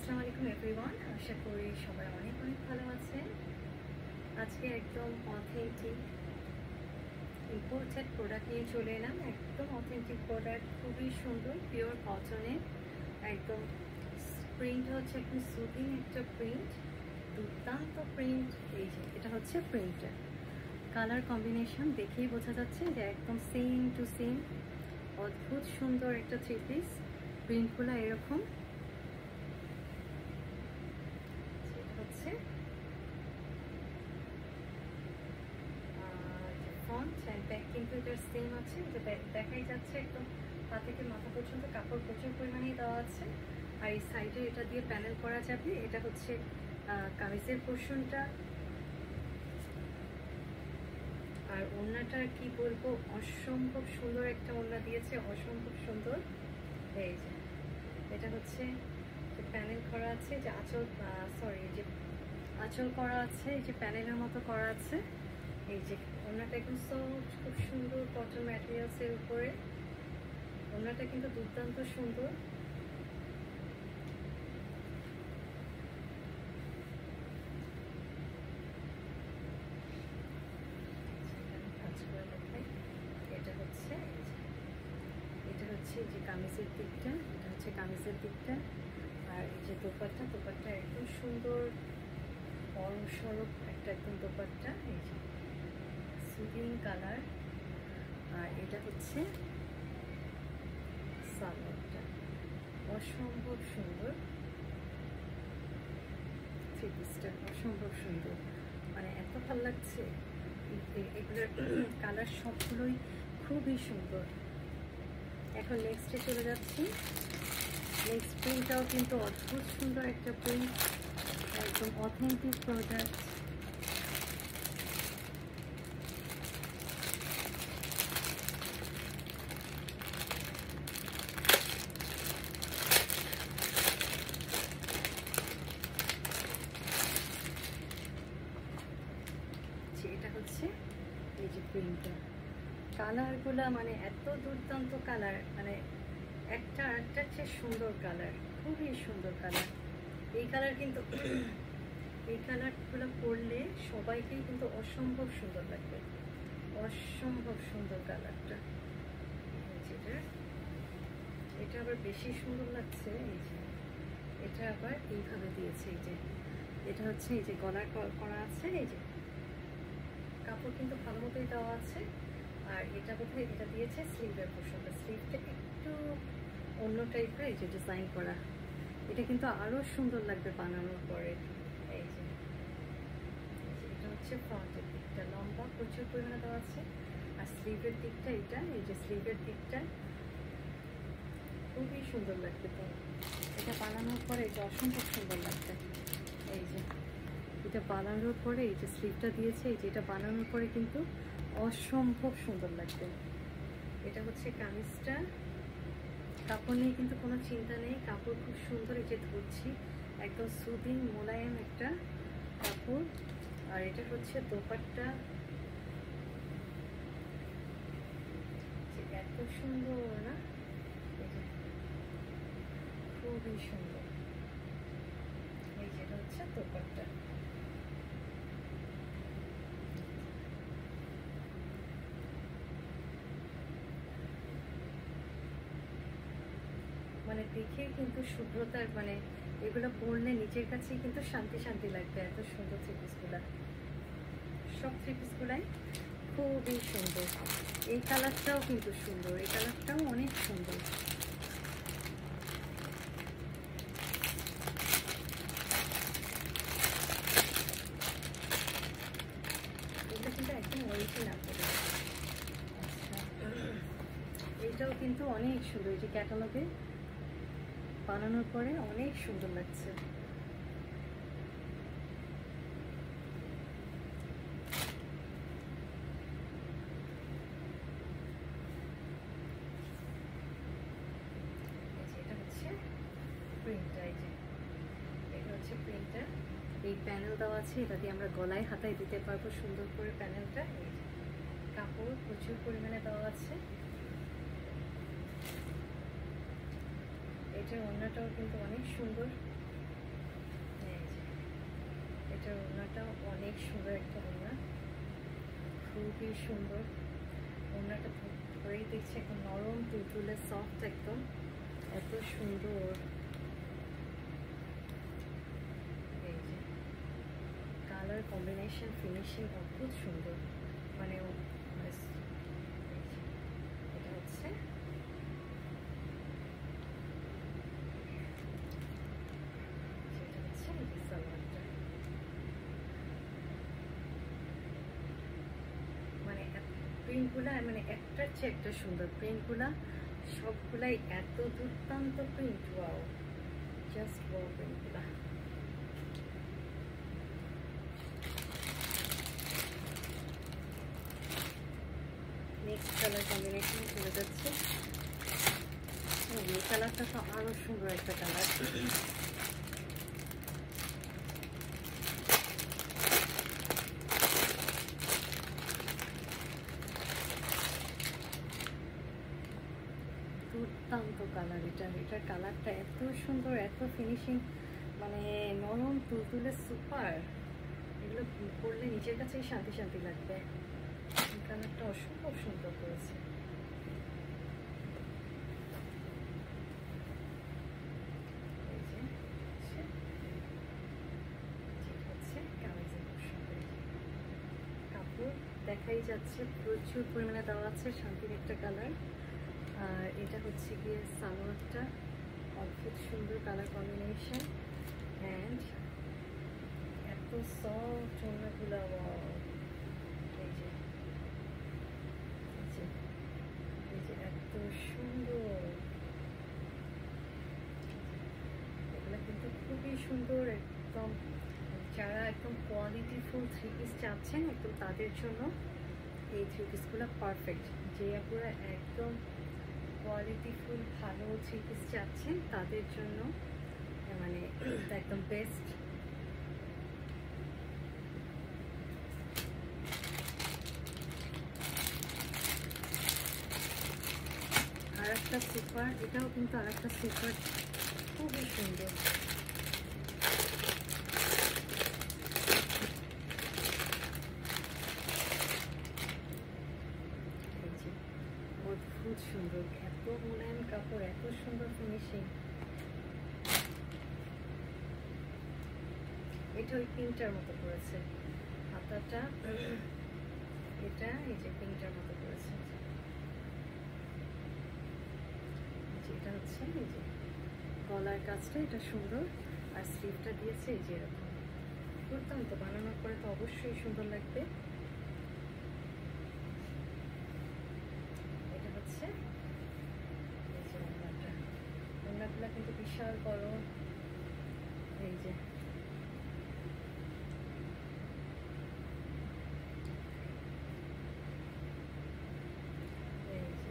আসসালামু আলাইকুম এভরিওয়ান, আশা করি সবাই অনেক অনেক ভালো আছেন। আজকে একদম অথেন্টিক ইম্পোর্টেড প্রোডাক্ট নিয়ে চলে এলাম। একদম অথেন্টিক প্রোডাক্ট, খুবই সুন্দর, পিওর কটনের। একদম প্রিন্ট হচ্ছে একদম সুদিং একটা প্রিন্ট, দুর্দান্ত প্রিন্ট। এই যে এটা হচ্ছে প্রিন্টটা, কালার কম্বিনেশন দেখেই বোঝা যাচ্ছে যে একদম সেম টু সেম। অদ্ভুত সুন্দর একটা থ্রি পিস, প্রিন্টগুলো এরকম। ফ্রন্ট অ্যান্ড ব্যাক কিন্তু এটার সেম আছে, যে দেখাই যাচ্ছে একদম পা থেকে মাথা পর্যন্ত কাপড় প্রচুর পরিমাণে দেওয়া আছে। আর এই সাইডে এটা দিয়ে প্যানেল করা যাবে। এটা হচ্ছে কামিজের পোর্শনটা। আর ওড়নাটা কি বলবো, অসম্ভব সুন্দর একটা ওড়না দিয়েছে, অসম্ভব সুন্দর। এই যে এটা হচ্ছে যে প্যানেল করা আছে, যে আঁচল যে আঁচল করা আছে, এই যে প্যানেলের মতো করা আছে। এই যে ওড়নাটা একদম সফট, খুব সুন্দর কটন ম্যাটেরিয়ালসের উপরে। ওড়নাটা কিন্তু দুর্দান্ত সুন্দর। এটা হচ্ছে যে কামিজের দিকটা, এটা হচ্ছে কামিজের দিকটা। আর এই যে দোপাট্টা একদম সুন্দর, বড় সড়ক একটা একদম দোপাট্টা। এই যে সুদিং কালার। আর এটা হচ্ছে সালোয়ারটা, অসম্ভব সুন্দর। থ্রি পিসটা অসম্ভব সুন্দর, মানে এত ভালো লাগছে। এগুলোর কালার সবগুলোই খুবই সুন্দর। এখন নেক্সটে চলে যাচ্ছি। নেক্সট প্রিন্টটাও কিন্তু অদ্ভুত সুন্দর একটা প্রিন্ট, একদম অথেন্টিক প্রোডাক্ট। এটা হচ্ছে এই যে প্রিন্টটা, কালারগুলা মানে এত দুর্দান্ত কালার, মানে একটা আরেকটার চেয়ে সুন্দর কালার, খুবই সুন্দর কালার। এই কালার কিন্তু এই কালারগুলো পরলে সবাইকেই কিন্তু অসম্ভব সুন্দর লাগবে, অসম্ভব সুন্দর কালারটা। এটা আবার বেশি সুন্দর লাগছে। এই যে এটা আবার এইভাবে দিয়েছে, এই যে এটা হচ্ছে এই যে গলার করা আছে, এই যে কাপড় কিন্তু ভালো মতোই দেওয়া আছে। আর এটা বোধহয় এটা দিয়েছে স্লিভের পোর্শনটা, স্লিভটা একটু অন্য টাইপের, এই যে ডিজাইন করা। এটা কিন্তু আরো সুন্দর লাগবে বানানোর পরে। এই যে এটা হচ্ছে ফ্রন্টের দিকটা, লম্বা প্রচুর পরিমাণে দেওয়া আছে। আর স্লিভের দিকটা এটা, এই যে স্লিভের দিকটা খুবই সুন্দর লাগবে। তো এটা বানানোর পরে এটা অসম্ভব সুন্দর লাগবে। এই যে এটা বানানোর পরে এই যে স্লিভটা দিয়েছে, এই যে এটা বানানোর পরে কিন্তু অসম্ভব সুন্দর লাগবে। এটা হচ্ছে কামিজটা। কাপড় নিয়ে কিন্তু কোনো চিন্তা নেই, কাপড় খুব সুন্দর। এই যে ধরছি, একদম সুদিং মোলায়েম একটা কাপড়। আর এটা হচ্ছে দোপাট্টা, এত সুন্দর না, খুবই সুন্দর। এই যেটা হচ্ছে দোপাট্টা। মানে দেখে কিন্তু শুভ্রতার, মানে এগুলো পরলে নিজের কাছেই কিন্তু শান্তি শান্তি লাগবে। এত সুন্দর থ্রি পিসগুলা, সব থ্রি পিসগুলাই খুবই সুন্দর। এই কালারটাও কিন্তু সুন্দর, এই কালারটাও অনেক সুন্দর। এটা কিন্তু একদম অরিজিনাল। আচ্ছা, এইটাও কিন্তু অনেক সুন্দর, এই যে ক্যাটালগে বানানোর পরে অনেক সুন্দর লাগছে। এটা হচ্ছে প্রিন্টটা, এই যে এটা হচ্ছে প্রিন্টটা। এই প্যানেল দেওয়া আছে, এটা দিয়ে আমরা গলায় হাতায় দিতে পারবো সুন্দর করে প্যানেলটা। এই কাপড় প্রচুর পরিমাণে দেওয়া আছে। এটার ওড়নাটাও কিন্তু অনেক সুন্দর, এটার ওড়নাটাও অনেক সুন্দর একটা ওড়না, খুবই সুন্দর। ওড়নাটা ধরেই দেখছি একদম নরম তুলতুলে সফট, একদম এত সুন্দর। এই যে কালার কম্বিনেশন, ফিনিশিং অদ্ভুত সুন্দর। মানে এটা হচ্ছে সালোয়ারটা, মানে প্রিন্টগুলা মানে একটার চেয়ে একটা সুন্দর। প্রিন্টগুলা সবগুলাই এত দুর্দান্ত প্রিন্ট, ওয়াও, জাস্ট ওয়াও প্রিন্টগুলা। নেক্সট কালার কম্বিনেশন চলে যাচ্ছে। এই কালারটা তো আরো সুন্দর একটা কালার। দুর্দান্ত কালার এটার কালারটা এত সুন্দর, এত ফিনিশিং, মানে নরম তুলতুলে সুপার। এগুলো পরলে নিজের কাছেই শান্তি শান্তি লাগবে। এই কালারটা অসম্ভব সুন্দর করেছে। কাপড় দেখাই যাচ্ছে, প্রচুর পরিমাণে দেওয়া আছে, শান্তির একটা কালার। আর এটা হচ্ছে গিয়ে সালোয়ারটা, অদ্ভুত সুন্দর কালার কম্বিনেশন, অ্যান্ড এত সফট ওড়নাগুলো, এই যে এত সুন্দর। এগুলো কিন্তু খুবই সুন্দর, একদম যারা একদম কোয়ালিটিফুল থ্রি পিস চাচ্ছেন একদম তাদের জন্য এই থ্রি পিসগুলো পারফেক্ট। যে আপুরা একদম কোয়ালিটিফুল ভালো থ্রি পিস চাচ্ছেন তাদের জন্য মানে একদম বেস্ট। আর একটা সুপার, এটাও কিন্তু আর একটা সুপার, খুবই সুন্দর। অদ্ভুত সুন্দর, এত মোলায়েম কাপড়, এত সুন্দর ফিনিশিং। এটা ওই পিঙ্কটার মতো করেছে হাতাটা, এটা এই যে পিঙ্কটার মতো করেছে। এটা হচ্ছে এই যে গলার কাজটা, এটা সুন্দর, আর স্লিভটা দিয়েছে এই যে এরকম। দুর্দান্ত, বানানোর পরে তো অবশ্যই সুন্দর লাগবে। এটা হচ্ছে এই যে ওড়নাটা, ওড়নাগুলো কিন্তু বিশাল বড়। এই যে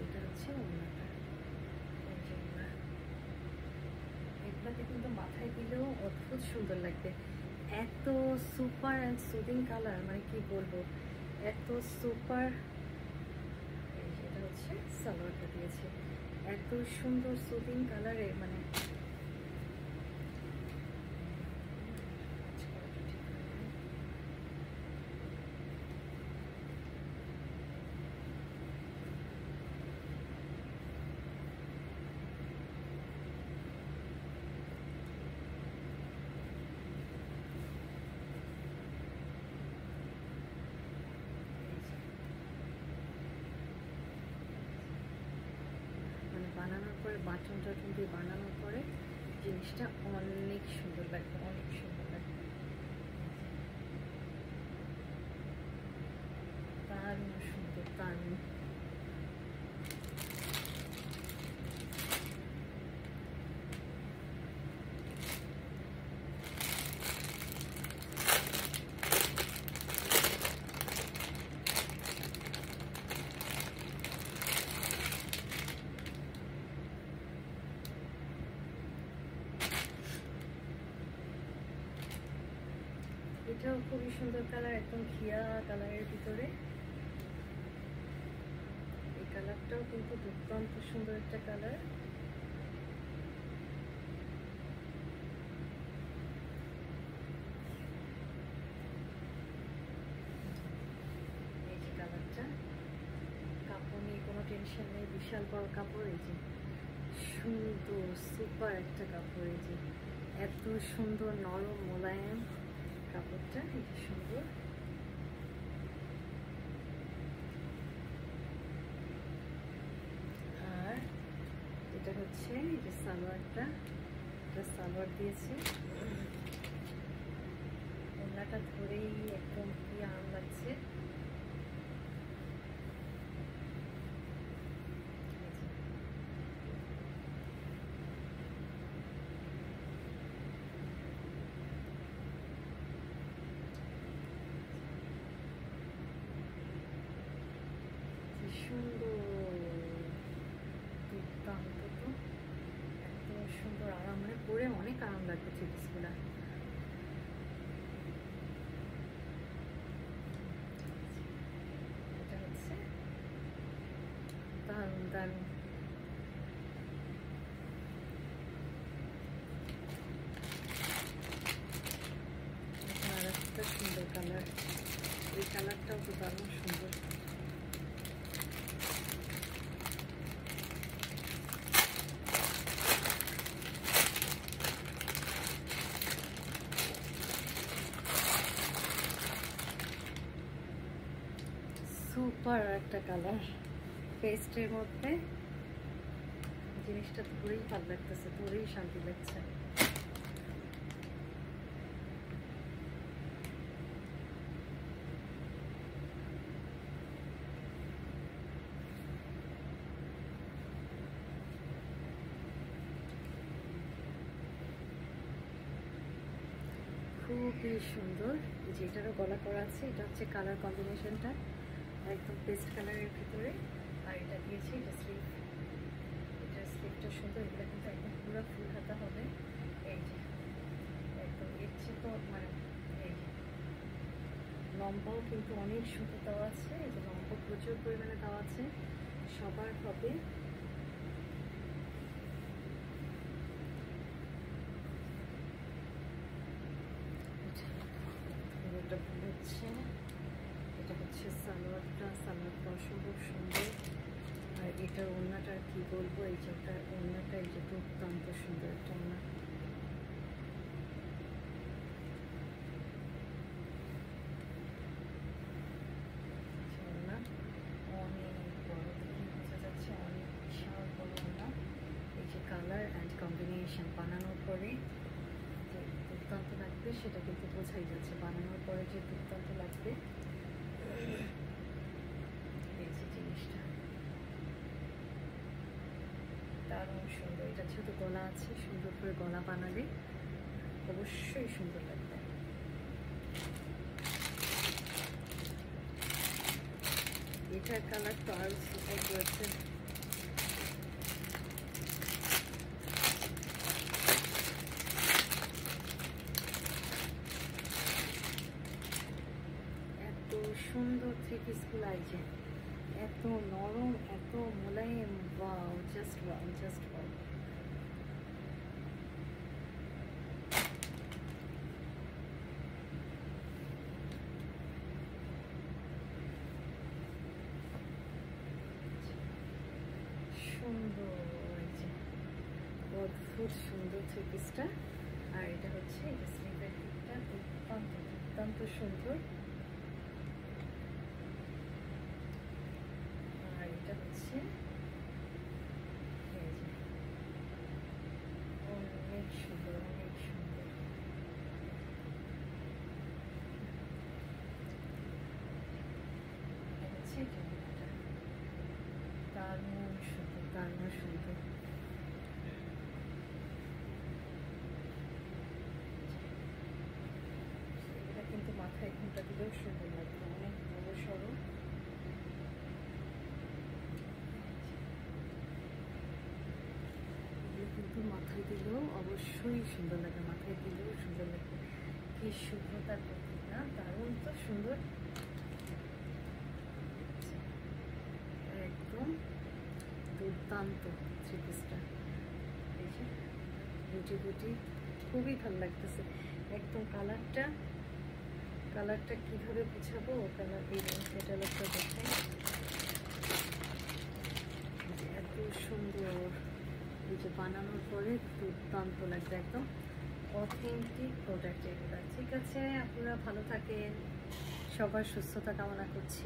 এটা হচ্ছে ওড়নাটা, এই যে ওড়না। এগুলাতে কিন্তু মাথায় দিলেও অদ্ভুত সুন্দর লাগবে। এত সুপার অ্যান্ড সুদিং কালার, মানে কি বলবো, এত সুপার। এটা হচ্ছে সালোয়ারটা দিয়েছে, এত সুন্দর সুদিং কালারে, মানে বানানোর পরে বাটন টাটন দিয়ে বানানোর পরে জিনিসটা অনেক সুন্দর লাগবে, অনেক সুন্দর লাগবে, দারুণ সুন্দর, দারুণ। এটাও খুবই সুন্দর কালার, একদম ঘিয়া কালারের ভিতরে। এই কালারটাও কিন্তু দুর্দান্ত সুন্দর একটা কালার। কাপড়, এই যে সুন্দর সুপার একটা কাপড়, এই যে এত সুন্দর নরম মোলায়েম কাপড়টা, এই যে সুন্দর। আর এটা হচ্ছে এই যে সালোয়ারটা, এটা সালোয়ার দিয়েছে। ওড়নাটা ধরেই একদম কি আরাম লাগছে। সুন্দর দুর্দান্ত, তো এত সুন্দর আরাম, মানে পরে অনেক আরাম লাগবে থ্রি পিসগুলা। এটা হচ্ছে দারুণ দারুণ। আর একটা সুন্দর কালার, এই কালারটাও তো দারুণ সুন্দর। সুপার একটা কালার, পেস্টের মধ্যে জিনিসটা ধরেই ভালো লাগতেছে, ধরেই শান্তি লাগছে। খুবই সুন্দর। যেটারও গলা করা আছে, এটা হচ্ছে কালার কম্বিনেশনটা একদম পেস্ট কালারের ভিতরে। আর এটা দিয়েছি এটা স্লিভ, এটা স্লিভটা সুন্দর। এটা কিন্তু একদম পুরো ফুল হাতা হবে, এই যে একদম ইচ্ছে তো মানে এই যে লম্বাও কিন্তু অনেক সুন্দর দেওয়া আছে, এই যে লম্বা প্রচুর পরিমাণে দেওয়া আছে, সবার হবে। এটা হচ্ছে সালোয়ারটা, সালোয়ারটা অসম্ভব সুন্দর। আর এটার ওড়নাটা কি বলবো, এই যে ওড়নাটা এই যে দুর্দান্ত সুন্দর একটা ওড়না। অনেক বড়, দেখে বোঝা যাচ্ছে অনেক বিশাল বড় ওড়না। এই যে কালার অ্যান্ড কম্বিনেশন বানানোর পরে যে দুর্দান্ত লাগবে সেটা কিন্তু বোঝাই যাচ্ছে, বানানোর পরে যে দুর্দান্ত লাগবে এই যে জিনিসটা দারুণ সুন্দর। এটা যেহেতু গলা আছে, সুন্দর করে গলা বানালে অবশ্যই সুন্দর লাগবে। এটার কালার তো আরো সুন্দর করেছে। এত সুন্দর থ্রি পিসগুলো, এই যে এত নরম, এত মোলায়েম, wow, just wow, just wow. সুন্দর, এই যে অদ্ভুত সুন্দর থ্রি পিসটা। আর এটা হচ্ছে এই যে স্লিভের দিকটা দুর্দান্ত দুর্দান্ত সুন্দর। আর এটা হচ্ছে এই যে অনেক সুন্দর, অনেক সুন্দর। এটা হচ্ছে এটা দারুণ সুন্দর, দারুণ সুন্দর। এটা কিন্তু মাথায় ঘুমটা দিলেও সুন্দর লাগবে, অনেক বড় সড়ো। কিন্তু মাথায় দিলেও অবশ্যই সুন্দর লাগে, মাথায় দিলেও সুন্দর লাগবে। কি শুভ্রতার প্রতীক না, দারুণ তো সুন্দর, একদম দুর্দান্ত থ্রি পিসটা। এই যে বুটি বুটি খুবই ভালো লাগতেছে একদম। কালারটা কিভাবে বুঝাবো, কালার এই ক্যাটালগটা দেখাই। এত বানানোর পরে দুর্দান্ত লাগবে, একদম অথেন্টিক প্রোডাক্ট এগুলো। ঠিক আছে, আপনারা ভালো থাকেন, সবার সুস্থতা কামনা করছি।